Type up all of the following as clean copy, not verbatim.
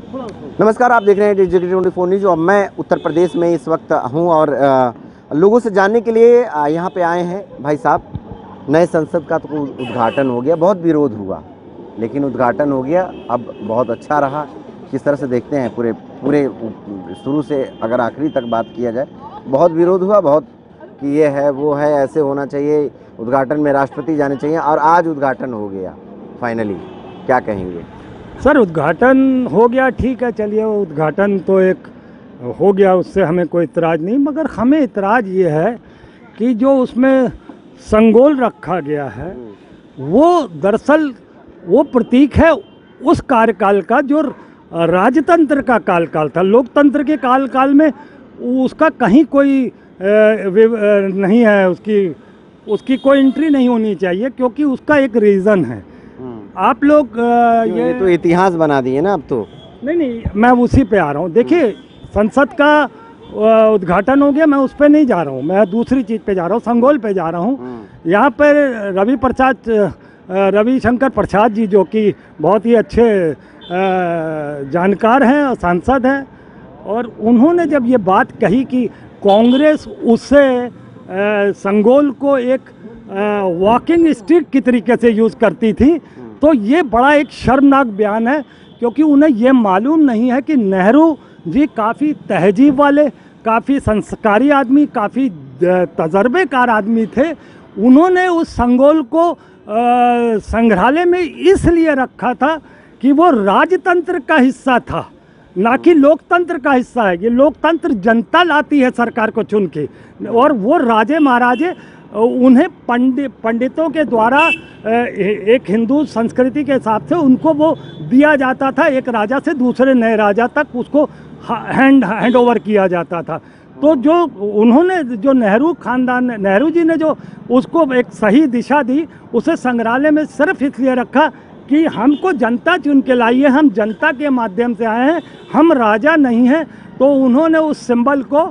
नमस्कार, आप देख रहे हैं DigiTalk24 न्यूज़। और मैं उत्तर प्रदेश में इस वक्त हूं और लोगों से जानने के लिए यहां पे आए हैं। भाई साहब, नए संसद का तो उद्घाटन हो गया, बहुत विरोध हुआ लेकिन उद्घाटन हो गया। अब बहुत अच्छा रहा। किस तरह से देखते हैं पूरे शुरू से अगर आखिरी तक बात किया जाए, बहुत विरोध हुआ, बहुत कि ये है वो है, ऐसे होना चाहिए, उद्घाटन में राष्ट्रपति जाने चाहिए, और आज उद्घाटन हो गया फाइनली। क्या कहेंगे सर? उद्घाटन हो गया, ठीक है, चलिए, उद्घाटन तो एक हो गया, उससे हमें कोई इतराज़ नहीं। मगर हमें इतराज़ ये है कि जो उसमें संगोल रखा गया है वो दरअसल वो प्रतीक है उस कार्यकाल का जो राजतंत्र का काल था। लोकतंत्र के काल में उसका कहीं कोई नहीं है, उसकी कोई एंट्री नहीं होनी चाहिए, क्योंकि उसका एक रीज़न है। आप लोग ये तो इतिहास बना दिए ना अब तो। नहीं, मैं उसी पे आ रहा हूँ। देखिए, संसद का उद्घाटन हो गया, मैं उस पे नहीं जा रहा हूँ, मैं दूसरी चीज़ पे जा रहा हूँ, संगोल पे जा रहा हूँ। यहाँ पर रविशंकर प्रसाद जी, जो कि बहुत ही अच्छे जानकार हैं और सांसद हैं, और उन्होंने जब ये बात कही कि कांग्रेस उससे संगोल को एक वॉकिंग स्टिक की तरीके से यूज़ करती थी, तो ये बड़ा एक शर्मनाक बयान है। क्योंकि उन्हें ये मालूम नहीं है कि नेहरू जी काफ़ी तहजीब वाले, काफ़ी संस्कारी आदमी, काफ़ी तजर्बेकार आदमी थे। उन्होंने उस संगोल को संग्रहालय में इसलिए रखा था कि वो राजतंत्र का हिस्सा था, ना कि लोकतंत्र का हिस्सा है। ये लोकतंत्र जनता लाती है सरकार को चुन के, और वो राजे महाराजे उन्हें पंडितों के द्वारा एक हिंदू संस्कृति के हिसाब से उनको वो दिया जाता था, एक राजा से दूसरे नए राजा तक उसको हैंड ओवर किया जाता था। तो जो उन्होंने, जो नेहरू जी ने जो उसको एक सही दिशा दी, उसे संग्रहालय में सिर्फ इसलिए रखा कि हमको जनता चुन के लाई है, हम जनता के माध्यम से आए हैं, हम राजा नहीं हैं। तो उन्होंने उस सिंबल को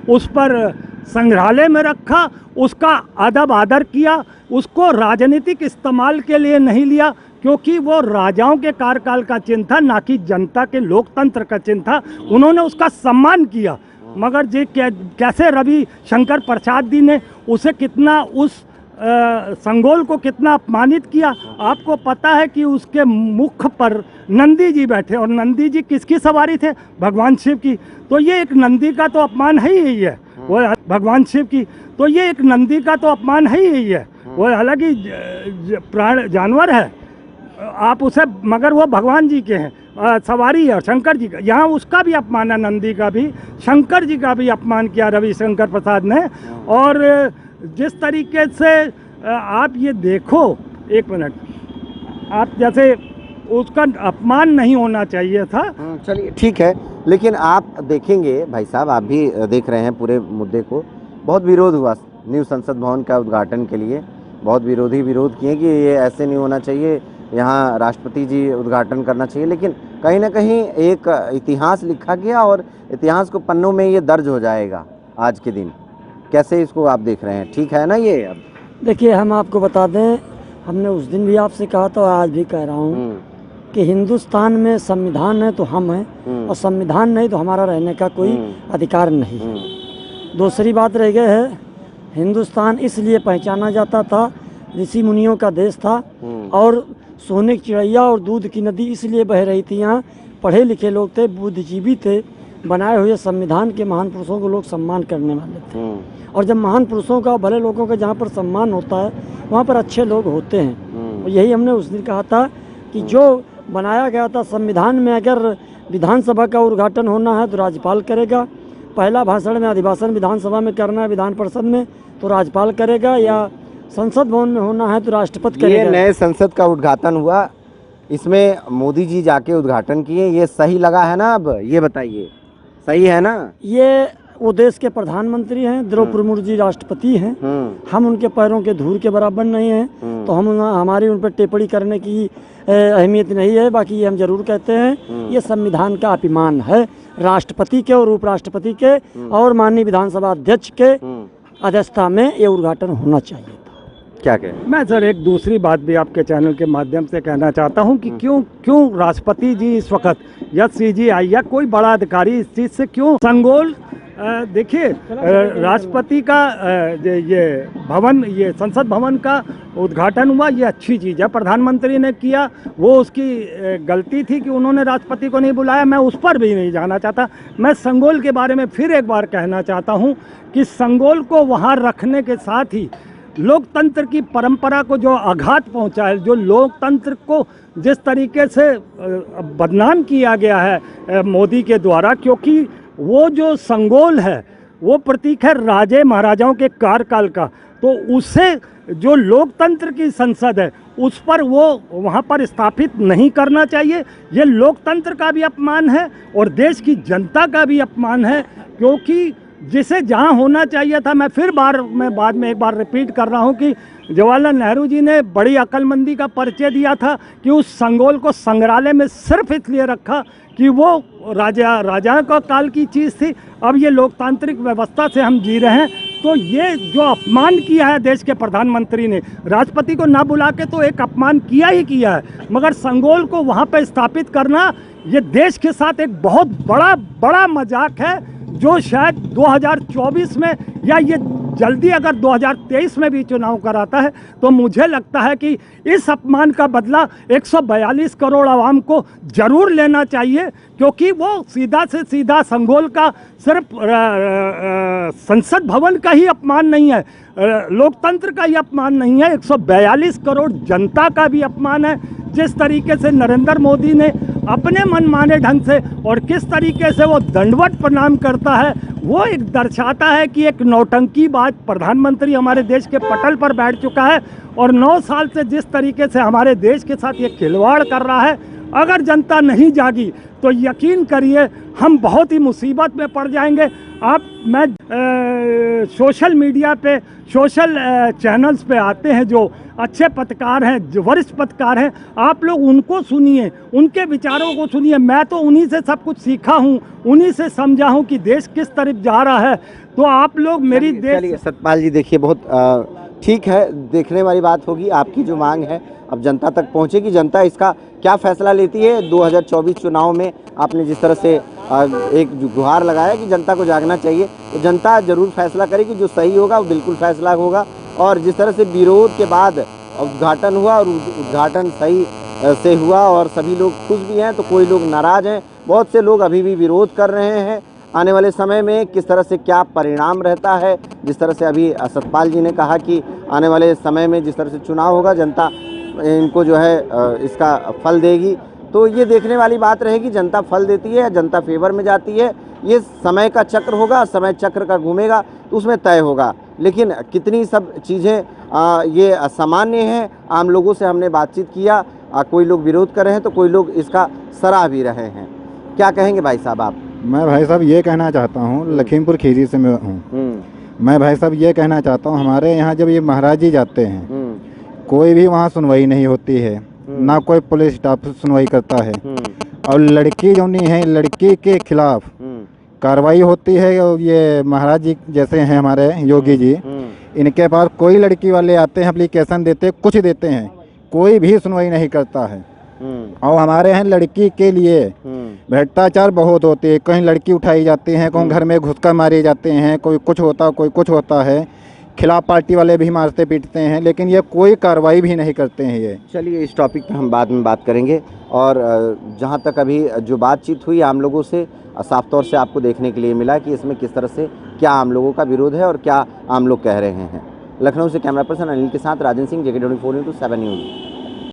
उस पर संग्रहालय में रखा, उसका अदब आदर किया, उसको राजनीतिक इस्तेमाल के लिए नहीं लिया, क्योंकि वो राजाओं के कार्यकाल का चिन्ह था, ना कि जनता के लोकतंत्र का चिन्ह था। उन्होंने उसका सम्मान किया। मगर जी कैसे रविशंकर प्रसाद जी ने उसे कितना, उस संगोल को कितना अपमानित किया। आपको पता है कि उसके मुख पर नंदी जी बैठे, और नंदी जी किसकी सवारी थे? भगवान शिव की। तो ये एक नंदी का तो अपमान है ही है, वो भगवान शिव की। तो ये एक नंदी का तो अपमान है ही है, वो हालांकि प्राण जानवर है आप उसे, मगर वो भगवान जी के हैं, सवारी है शंकर जी का। यहाँ उसका भी अपमान है, नंदी का भी, शंकर जी का भी अपमान किया रविशंकर प्रसाद ने। और जिस तरीके से आप ये देखो, एक मिनट, आप जैसे उसका अपमान नहीं होना चाहिए था। चलिए ठीक है, लेकिन आप देखेंगे भाई साहब, आप भी देख रहे हैं पूरे मुद्दे को। बहुत विरोध हुआ न्यू संसद भवन का उद्घाटन के लिए, बहुत विरोध किए कि ये ऐसे नहीं होना चाहिए, यहाँ राष्ट्रपति जी उद्घाटन करना चाहिए। लेकिन कहीं ना कहीं एक इतिहास लिखा गया और इतिहास को पन्नों में ये दर्ज हो जाएगा आज के दिन। कैसे इसको आप देख रहे हैं? ठीक है ना ये? अब देखिए, हम आपको बता दें, हमने उस दिन भी आपसे कहा था और आज भी कह रहा हूँ कि हिंदुस्तान में संविधान है तो हम हैं, और संविधान नहीं तो हमारा रहने का कोई अधिकार नहीं है। दूसरी बात रह गई है, हिंदुस्तान इसलिए पहचाना जाता था, ऋषि मुनियों का देश था, और सोने की चिड़ैया और दूध की नदी इसलिए बह रही थी। यहाँ पढ़े लिखे लोग थे, बुद्धिजीवी थे, बनाए हुए संविधान के महान पुरुषों को लोग सम्मान करने वाले थे। और जब महान पुरुषों का, भले लोगों का जहाँ पर सम्मान होता है, वहाँ पर अच्छे लोग होते हैं। और यही हमने उस दिन कहा था कि जो बनाया गया था संविधान में, अगर विधानसभा का उद्घाटन होना है तो राज्यपाल करेगा, पहला भाषण में अधिभाषण विधानसभा में करना है, विधान परिषद में तो राज्यपाल करेगा, या संसद भवन में होना है तो राष्ट्रपति करेगा। ये नए संसद का उद्घाटन हुआ, इसमें मोदी जी जाके उद्घाटन किए, ये सही लगा है ना? अब ये बताइए, सही है ना? ये वो देश के प्रधानमंत्री हैं, द्रौपदी मुर्मू जी राष्ट्रपति हैं, हम उनके पैरों के धूल के बराबर नहीं हैं, तो हमारी उन पर टिप्पणी करने की अहमियत नहीं है। बाकी ये हम जरूर कहते हैं, ये संविधान का अपमान है, राष्ट्रपति के और उपराष्ट्रपति के और माननीय विधानसभा अध्यक्ष के अध्यक्षता में ये उद्घाटन होना चाहिए था। क्या कहें? मैं सर एक दूसरी बात भी आपके चैनल के माध्यम से कहना चाहता हूं कि क्यों राष्ट्रपति जी इस वक्त या सीजीआई या कोई बड़ा अधिकारी इस चीज़ से क्यों संगोल देखिए राष्ट्रपति का ये भवन, ये संसद भवन का उद्घाटन हुआ, ये अच्छी चीज़ है, प्रधानमंत्री ने किया, वो उसकी गलती थी कि उन्होंने राष्ट्रपति को नहीं बुलाया, मैं उस पर भी नहीं जाना चाहता। मैं संगोल के बारे में फिर एक बार कहना चाहता हूँ कि संगोल को वहाँ रखने के साथ ही लोकतंत्र की परंपरा को जो आघात पहुंचा है, जो लोकतंत्र को जिस तरीके से बदनाम किया गया है मोदी के द्वारा, क्योंकि वो जो संगोल है वो प्रतीक है राजे महाराजाओं के कार्यकाल का, तो उसे जो लोकतंत्र की संसद है उस पर वो वहाँ पर स्थापित नहीं करना चाहिए। ये लोकतंत्र का भी अपमान है और देश की जनता का भी अपमान है, क्योंकि जिसे जहाँ होना चाहिए था, मैं बाद में एक बार रिपीट कर रहा हूँ कि जवाहरलाल नेहरू जी ने बड़ी अक्लमंदी का परिचय दिया था कि उस संगोल को संग्रहालय में सिर्फ इसलिए रखा कि वो राजा का काल की चीज़ थी। अब ये लोकतांत्रिक व्यवस्था से हम जी रहे हैं, तो ये जो अपमान किया है देश के प्रधानमंत्री ने, राष्ट्रपति को ना बुला के तो एक अपमान किया ही किया है, मगर संगोल को वहाँ पे स्थापित करना ये देश के साथ एक बहुत बड़ा मजाक है, जो शायद 2024 में या ये जल्दी अगर 2023 में भी चुनाव कराता है तो मुझे लगता है कि इस अपमान का बदला 142 करोड़ आवाम को जरूर लेना चाहिए, क्योंकि वो सीधा से सीधा संगोल का सिर्फ संसद भवन का ही अपमान नहीं है, लोकतंत्र का ही अपमान नहीं है, 142 करोड़ जनता का भी अपमान है। जिस तरीके से नरेंद्र मोदी ने अपने मनमाने ढंग से और किस तरीके से वो दंडवत प्रणाम करता है, वो एक दर्शाता है कि एक नौटंकीबाज प्रधानमंत्री हमारे देश के पटल पर बैठ चुका है और 9 साल से जिस तरीके से हमारे देश के साथ ये खिलवाड़ कर रहा है, अगर जनता नहीं जागी तो यकीन करिए हम बहुत ही मुसीबत में पड़ जाएंगे। मैं सोशल मीडिया पे, सोशल चैनल्स पे आते हैं जो अच्छे पत्रकार हैं, जो वरिष्ठ पत्रकार हैं, आप लोग उनको सुनिए, उनके विचारों को सुनिए। मैं तो उन्हीं से सब कुछ सीखा हूँ, उन्हीं से समझा हूँ कि देश किस तरफ जा रहा है। तो आप लोग मेरी चलिए सतपाल जी, देखिए बहुत ठीक है, देखने वाली बात होगी। आपकी जो मांग है अब जनता तक पहुंचेगी, जनता इसका क्या फैसला लेती है। 2024 चुनाव में आपने जिस तरह से एक गुहार लगाया कि जनता को जागना चाहिए, तो जनता जरूर फैसला करेगी, जो सही होगा वो बिल्कुल फैसला होगा। और जिस तरह से विरोध के बाद उद्घाटन हुआ और उद्घाटन सही से हुआ और सभी लोग खुश भी हैं, तो कोई लोग नाराज़ हैं, बहुत से लोग अभी भी विरोध कर रहे हैं। आने वाले समय में किस तरह से क्या परिणाम रहता है, जिस तरह से अभी सतपाल जी ने कहा कि आने वाले समय में जिस तरह से चुनाव होगा, जनता इनको जो है इसका फल देगी, तो ये देखने वाली बात रहेगी। जनता फल देती है, जनता फेवर में जाती है, ये समय का चक्र होगा, समय चक्र का घूमेगा तो उसमें तय होगा। लेकिन कितनी सब चीज़ें ये असामान्य हैं। आम लोगों से हमने बातचीत किया, कोई लोग विरोध कर रहे हैं तो कोई लोग इसका सराह भी रहे हैं। क्या कहेंगे भाई साहब आप? मैं भाई साहब ये कहना चाहता हूँ, लखीमपुर खीरी से मैं हूँ। मैं भाई साहब ये कहना चाहता हूँ, हमारे यहाँ जब ये महाराज जी जाते हैं, कोई भी वहाँ सुनवाई नहीं होती है, ना कोई पुलिस स्टाफ सुनवाई करता है, और लड़की जो नहीं है, लड़की के खिलाफ कार्रवाई होती है। और ये महाराज जी जैसे हैं हमारे योगी जी, इनके पास कोई लड़की वाले आते हैं, एप्लीकेशन देते, कुछ देते हैं, कोई भी सुनवाई नहीं करता है। और हमारे यहाँ लड़की के लिए भ्रष्टाचार बहुत होते हैं, कहीं लड़की उठाई जाती है, कहीं घर में घुसकर मारे जाते हैं, कोई कुछ होता है, खिलाफ पार्टी वाले भी मारते पीटते हैं, लेकिन ये कोई कार्रवाई भी नहीं करते हैं। ये चलिए इस टॉपिक पे हम बाद में बात करेंगे। और जहाँ तक अभी जो बातचीत हुई आम लोगों से, साफ तौर से आपको देखने के लिए मिला कि इसमें किस तरह से क्या आम लोगों का विरोध है और क्या आम लोग कह रहे हैं। लखनऊ से कैमरा पर्सन अनिल के साथ Rajan Singh, JK24 news 7 news.